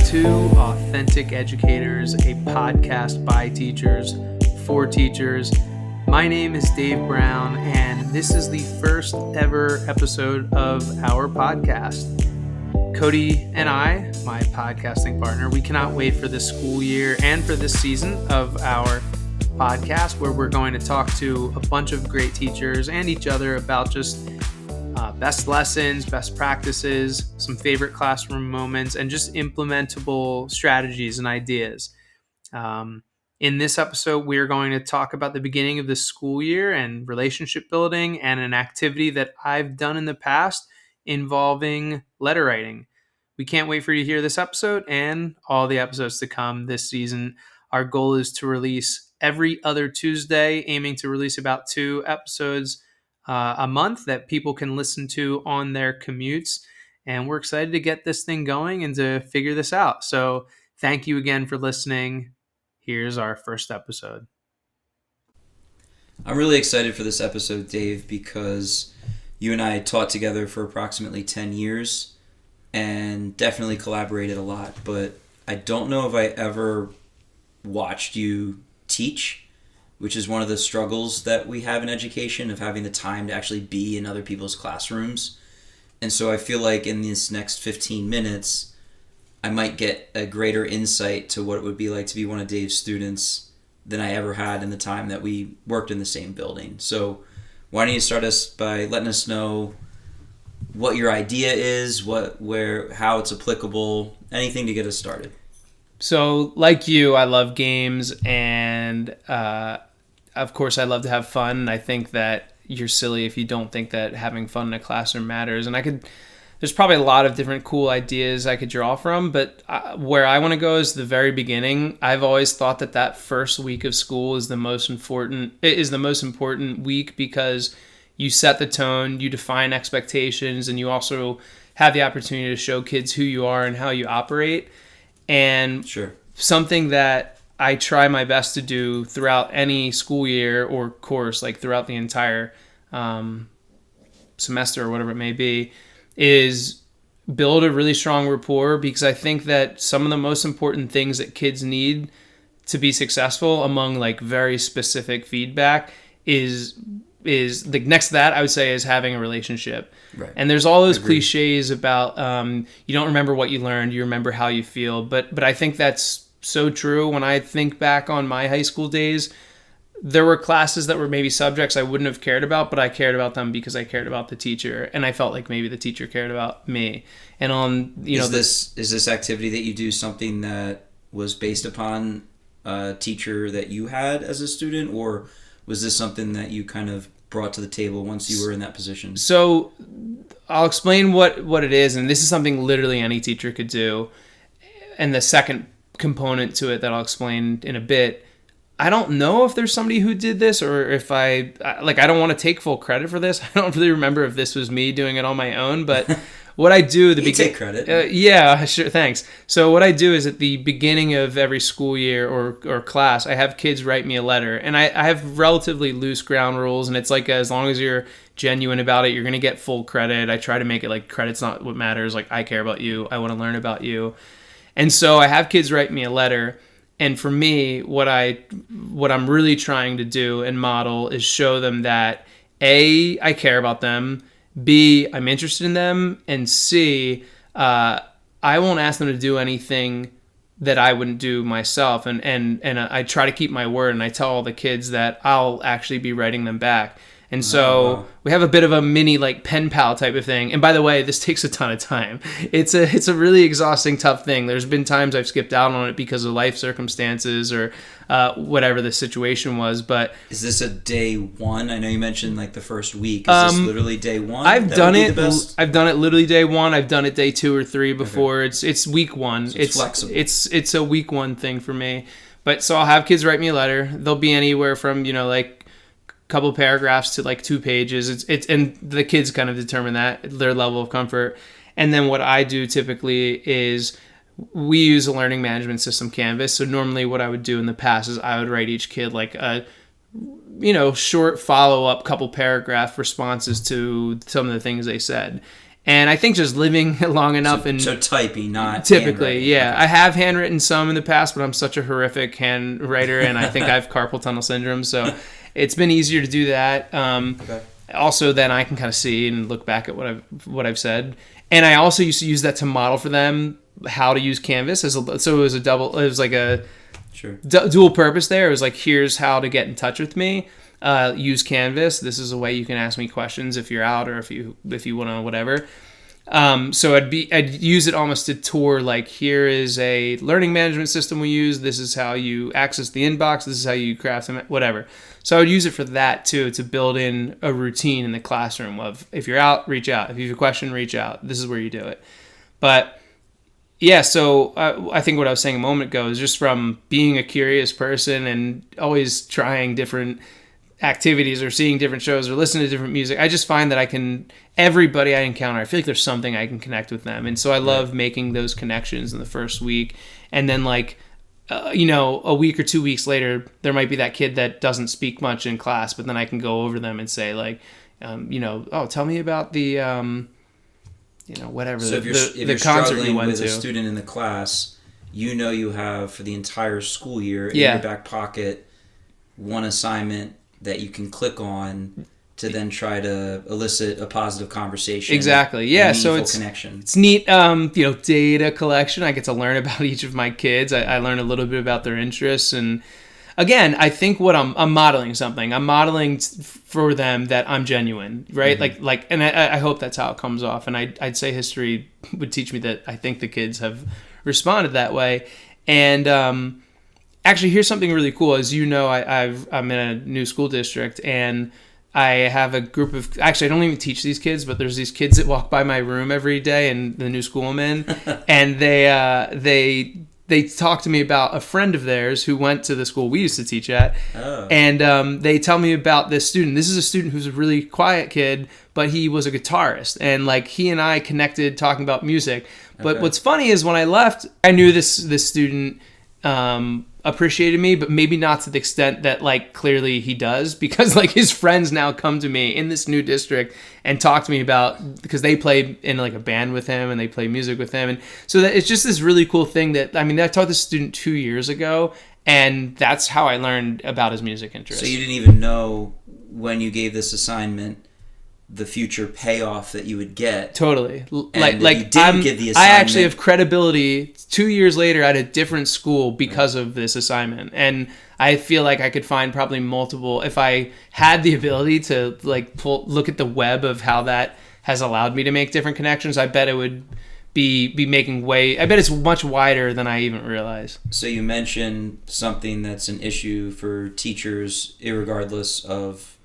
to Authentic Educators, a podcast by teachers for teachers. My name is Dave Brown, and this is the first ever episode of our podcast. Cody and I, my podcasting partner, we cannot wait for this school year and for this season of our podcast, where we're going to talk to a bunch of great teachers and each other about just best lessons, best practices, some favorite classroom moments, and just implementable strategies and ideas. In this episode, we're going to talk about the beginning of the school year and relationship building and an activity that I've done in the past involving letter writing. We can't wait for you to hear this episode and all the episodes to come this season. Our goal is to release every other Tuesday, aiming to release about 2 episodes a month that people can listen to on their commutes. And we're excited to get this thing going and to figure this out. So thank you again for listening. Here's our first episode. I'm really excited for this episode, Dave, because you and I taught together for approximately 10 years and definitely collaborated a lot. But I don't know if I ever watched you teach, which is one of the struggles that we have in education, of having the time to actually be in other people's classrooms. And so I feel like in this next 15 minutes, I might get a greater insight to what it would be like to be one of Dave's students than I ever had in the time that we worked in the same building. So why don't you start us by letting us know what your idea is, how it's applicable, anything to get us started. So like you, I love games, and of course I love to have fun. I think that you're silly if you don't think that having fun in a classroom matters. And there's probably a lot of different cool ideas I could draw from, but where I want to go is the very beginning. I've always thought that first week of school is the most important week, because you set the tone, you define expectations, and you also have the opportunity to show kids who you are and how you operate. And sure, something that I try my best to do throughout any school year or course, like throughout the entire semester or whatever it may be, is build a really strong rapport, because I think that some of the most important things that kids need to be successful, among like very specific feedback, is the next to that, I would say, is having a relationship. Right. And there's all those cliches about you don't remember what you learned, you remember how you feel. But I think that's so true. When I think back on my high school days, there were classes that were maybe subjects I wouldn't have cared about, but I cared about them because I cared about the teacher, and I felt like maybe the teacher cared about me. And is this activity that you do something that was based upon a teacher that you had as a student, or was this something that you kind of brought to the table once you were in that position? So I'll explain what it is, and this is something literally any teacher could do. And the second component to it that I'll explain in a bit, I don't know if there's somebody who did this, or if I don't want to take full credit for this. I don't really remember if this was me doing it on my own, but what I do at the beginning, take credit. Yeah, sure, thanks. So what I do is at the beginning of every school year or class, I have kids write me a letter, and I have relatively loose ground rules, and it's like, as long as you're genuine about it, you're going to get full credit. I try to make it like credit's not what matters. Like, I care about you. I want to learn about you. And so I have kids write me a letter. And for me, what I'm really trying to do and model is show them that A, I care about them, B, I'm interested in them, and C, I won't ask them to do anything that I wouldn't do myself. And I try to keep my word, and I tell all the kids that I'll actually be writing them back. And so we have a bit of a mini like pen pal type of thing. And by the way, this takes a ton of time. It's a really exhausting, tough thing. There's been times I've skipped out on it because of life circumstances or whatever the situation was. But is this a day one? I know you mentioned like the first week. Is this literally day one? I've done it literally day one. I've done it day 2 or 3 before. Okay. It's week 1. So it's flexible. It's a week 1 thing for me. But so I'll have kids write me a letter. They'll be anywhere from like couple paragraphs to like 2 pages. It's and the kids kind of determine their level of comfort. And then what I do typically is we use a learning management system, Canvas. So normally what I would do in the past is I would write each kid like a short follow-up couple paragraph responses to some of the things they said. And I think just living long enough so typing, not typically, yeah. Okay. I have handwritten some in the past, but I'm such a horrific handwriter, and I think I have carpal tunnel syndrome, so it's been easier to do that. Okay. Also, then I can kind of see and look back at what I've said, and I also used to use that to model for them how to use Canvas so it was like a Sure. dual purpose there. It was like, here's how to get in touch with me. Use Canvas. This is a way you can ask me questions if you're out or if you want to whatever. So I'd use it almost to tour, like, here is a learning management system we use. This is how you access the inbox. This is how you craft them, whatever. So I would use it for that too, to build in a routine in the classroom of, if you're out, reach out. If you have a question, reach out. This is where you do it. But yeah, so I think what I was saying a moment ago is just from being a curious person and always trying different activities or seeing different shows or listening to different music. I just find that everybody I encounter, I feel like there's something I can connect with them. And so I love making those connections in the first week. And then a week or 2 weeks later, there might be that kid that doesn't speak much in class, but then I can go over them and say tell me about the, whatever, so if you're the concert struggling you went with to. a student in the class, you have for the entire school year in Yeah. your back pocket one assignment that you can click on to then try to elicit a positive conversation. Exactly. Yeah. A So meaningful connection. It's neat. Data collection. I get to learn about each of my kids. I learn a little bit about their interests, and again, I think what I'm modeling something. I'm modeling for them that I'm genuine, right? Mm-hmm. And I hope that's how it comes off. And I'd say history would teach me that I think the kids have responded that way. And actually, here's something really cool. As you know, I'm in a new school district, and I have a group of, actually, I don't even teach these kids, but there's these kids that walk by my room every day in the new school I'm in, and they talk to me about a friend of theirs who went to the school we used to teach at. Oh. And they tell me about this student. This is a student who's a really quiet kid, but he was a guitarist, and he and I connected talking about music. But what's funny is when I left, I knew this student appreciated me, but maybe not to the extent that clearly he does, because his friends now come to me in this new district and talk to me about, because they play in a band with him and they play music with him, and so that it's just this really cool thing that I taught this student 2 years ago, and that's how I learned about his music interest. So you didn't even know when you gave this assignment the future payoff that you would get. Totally. You didn't get the assignment. I actually have credibility 2 years later at a different school because of this assignment. And I feel like I could find probably multiple, if I had the ability to look at the web of how that has allowed me to make different connections, I bet it would be making I bet it's much wider than I even realize. So you mentioned something that's an issue for teachers, irregardless of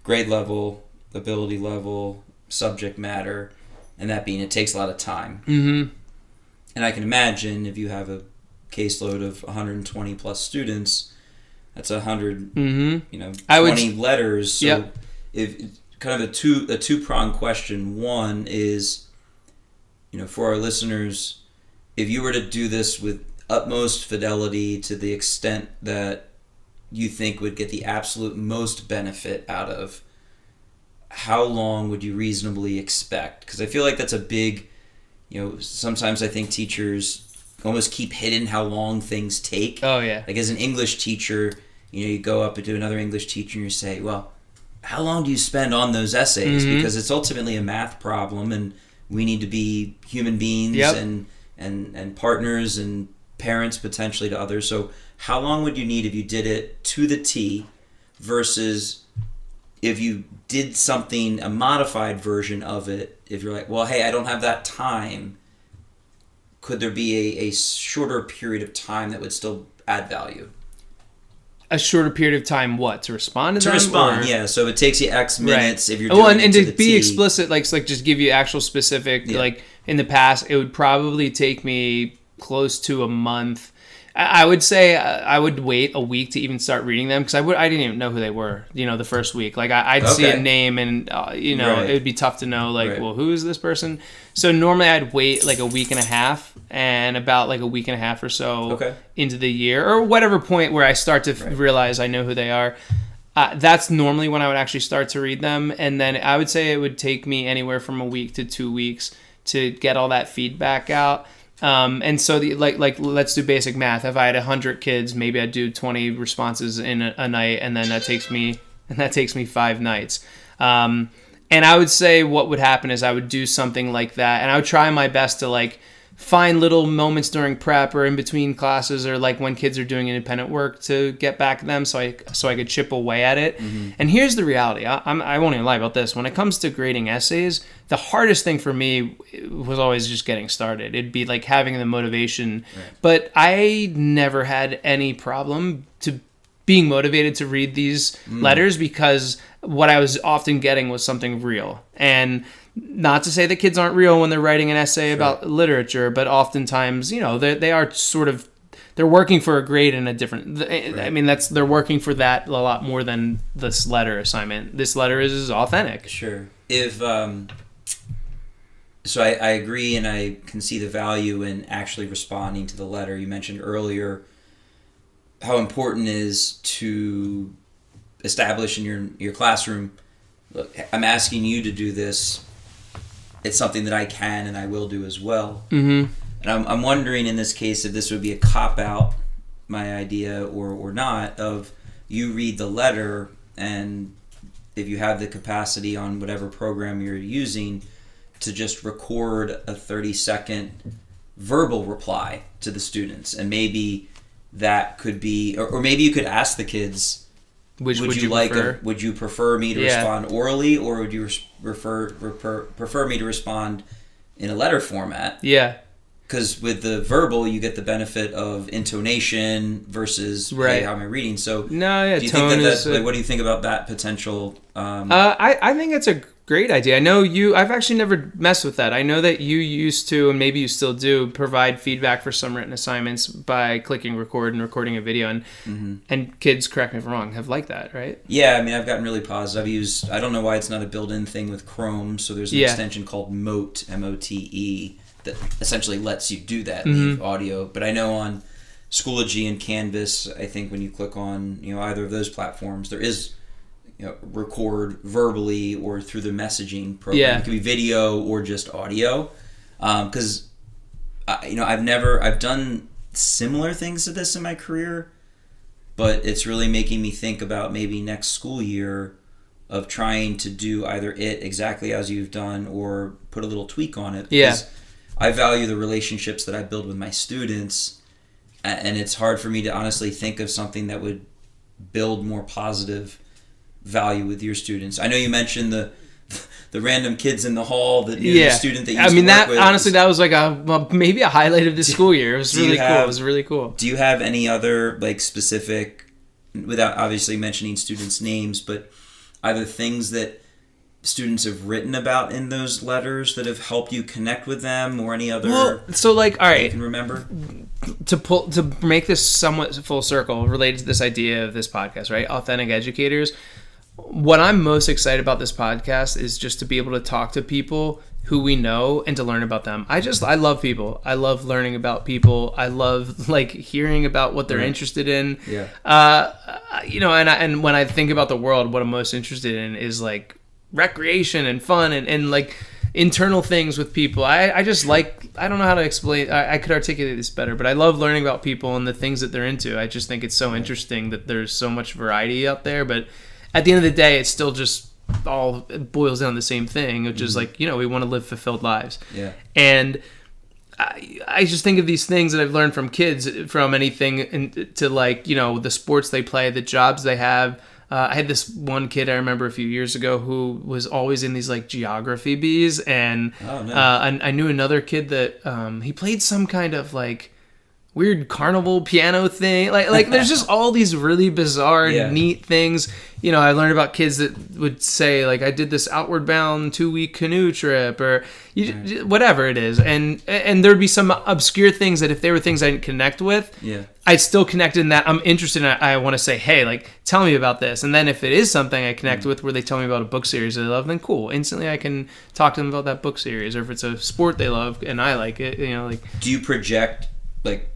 grade level, ability level, subject matter, and that being, it takes a lot of time. Mm-hmm. And I can imagine if you have a caseload of 120 plus students, that's 100, 20 letters. So yep. If kind of a two-pronged question. One is, for our listeners, if you were to do this with utmost fidelity to the extent that you think would get the absolute most benefit out of, how long would you reasonably expect? Because I feel like that's a big, sometimes I think teachers almost keep hidden how long things take. Oh, yeah. As an English teacher, you go up to another English teacher and you say, well, how long do you spend on those essays? Mm-hmm. Because it's ultimately a math problem, and we need to be human beings. Yep. and partners and parents potentially to others. So how long would you need if you did it to the T versus if you did something, a modified version of it? If you're like, well, hey, I don't have that time, could there be a shorter period of time that would still add value? A shorter period of time, what? To respond to them? To respond, yeah. So it takes you X minutes if you're doing and to to the be T. explicit, just give you actual specific, in the past, it would probably take me close to a month. I would say I would wait a week to even start reading them, because I didn't even know who they were, the first week. I'd see a name and, right. It would be tough to know, right. Well, who is this person? So normally I'd wait a week and a half, and about a week and a half or so into the year, or whatever point where I start to realize I know who they are. that's normally when I would actually start to read them. And then I would say it would take me anywhere from a week to 2 weeks to get all that feedback out. And so like let's do basic math. If I had 100 kids, maybe I'd do 20 responses in a night, and then that takes me 5 nights. And I would say what would happen is I would do something like that, and I would try my best to like find little moments during prep or in between classes, or like when kids are doing independent work, to get back at them so I could chip away at it. Mm-hmm. And here's the reality. I won't even lie about this. When it comes to grading essays, the hardest thing for me was always just getting started. It'd be like having the motivation. Right. But I never had any problem to being motivated to read these letters, because what I was often getting was something real. And not to say that kids aren't real when they're writing an essay about literature, but oftentimes, you know, they are sort of, they're working for a grade in a different, right. I mean, they're working for that a lot more than this letter assignment. This letter is authentic. Sure. If, so I agree, and I can see the value in actually responding to the letter. You mentioned earlier how important it is to establish in your classroom, look, I'm asking you to do this. It's something that I can and I will do as well. Mm-hmm. And I'm wondering in this case if this would be a cop-out, my idea, or not, of you read the letter, and if you have the capacity on whatever program you're using to just record a 30-second verbal reply to the students. And maybe that could be, or maybe you could ask the kids, would you prefer me to respond orally, or would you prefer me to respond in a letter format? Yeah. Because with the verbal, you get the benefit of intonation versus hey, how am I reading? So do you think that what do you think about that potential? I think it's a great idea. I know I've actually never messed with that. I know that you used to, and maybe you still do, provide feedback for some written assignments by clicking record and recording a video, and kids, correct me if I'm wrong, have liked that, right? Yeah, I mean, I've gotten really positive. I don't know why it's not a built-in thing with Chrome, so there's an extension called Mote, M-O-T-E, that essentially lets you do that, leave audio. But I know on Schoology and Canvas, I think when you click on either of those platforms, there is record verbally or through the messaging program. Yeah. It could be video or just audio. Because I've done similar things to this in my career, but it's really making me think about maybe next school year of trying to do either it exactly as you've done or put a little tweak on it. Because I value the relationships that I build with my students, and it's hard for me to honestly think of something that would build more positive value with your students. I know you mentioned the random kids in the hall that the student that you used to work with. Honestly, that was like maybe a highlight of the school year. It was really cool. It was really cool. Do you have any other like specific, without obviously mentioning students' names, but either things that students have written about in those letters that have helped you connect with them, or any other? Well, so like, all right, you can remember to make this somewhat full circle related to this idea of this podcast, right? Authentic educators. What I'm most excited about this podcast is just to be able to talk to people who we know and to learn about them. I love people. I love learning about people. I love like hearing about what they're interested in. Yeah. And when I think about the world, what I'm most interested in is like recreation and fun and like internal things with people. I just like, I don't know how to explain. I could articulate this better, but I love learning about people and the things that they're into. I just think it's so interesting that there's so much variety out there, but at the end of the day, it's still just it boils down to the same thing, which is like, we want to live fulfilled lives. Yeah. And I just think of these things that I've learned from kids, from anything to like, the sports they play, the jobs they have. I had this one kid I remember a few years ago who was always in these like geography bees, and I knew another kid that he played some kind of like weird carnival piano thing. Like there's just all these really bizarre, neat things. I learned about kids that would say like, I did this outward bound 2-week canoe trip, or whatever it is. And there'd be some obscure things that if they were things I didn't connect with, I'd still connect in that I'm interested in. I want to say, hey, like, tell me about this. And then if it is something I connect with where they tell me about a book series they love, then cool. Instantly I can talk to them about that book series. Or if it's a sport they love and I like it, like. Do you project like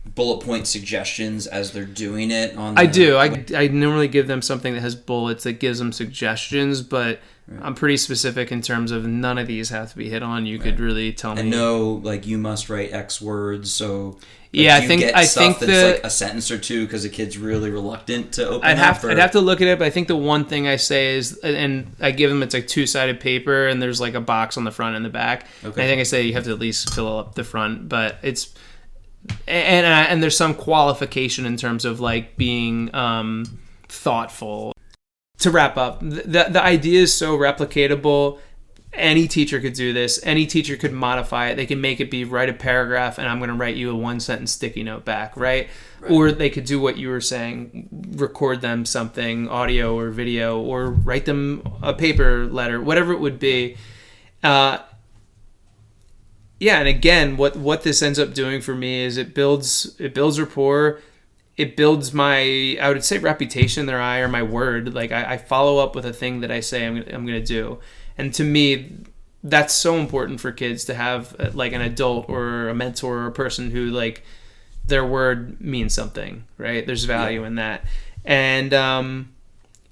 bullet point suggestions as they're doing it on I do. I normally give them something that has bullets that gives them suggestions, but I'm pretty specific in terms of none of these have to be hit on. You could really tell me. And no, like, you must write X words, so... Yeah, I think that's like a sentence or two because a kid's really reluctant to open I'd have to look at it, but I think the one thing I say is, and I give them, it's like 2-sided paper, and there's like a box on the front and the back. Okay. And I think I say you have to at least fill up the front, but it's... And there's some qualification in terms of like being thoughtful. To wrap up, the idea is so replicatable. Any teacher could do this. Any teacher could modify it. They can make it be write a paragraph and I'm going to write you a 1-sentence sticky note back, right? Or they could do what you were saying, record them something, audio or video, or write them a paper letter, whatever it would be. Yeah, and again, what this ends up doing for me is it builds rapport. It builds my, I would say, reputation in their eye, or my word. Like I follow up with a thing that I say I'm going to do. And to me, that's so important for kids to have like an adult or a mentor or a person who like their word means something, right? There's value in that. And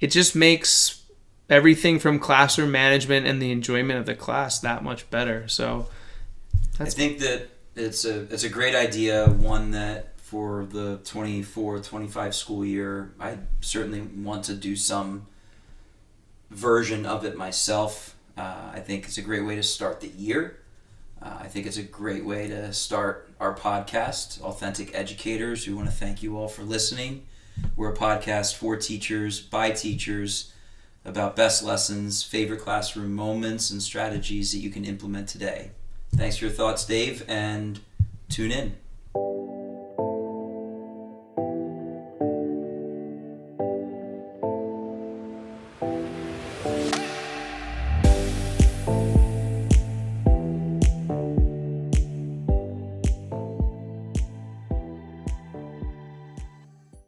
it just makes everything from classroom management and the enjoyment of the class that much better. So I think that it's a great idea, one that for the 24-25 school year, I certainly want to do some version of it myself. I think it's a great way to start the year. I think it's a great way to start our podcast, Authentic Educators. We want to thank you all for listening. We're a podcast for teachers, by teachers, about best lessons, favorite classroom moments, and strategies that you can implement today. Thanks for your thoughts, Dave, and tune in.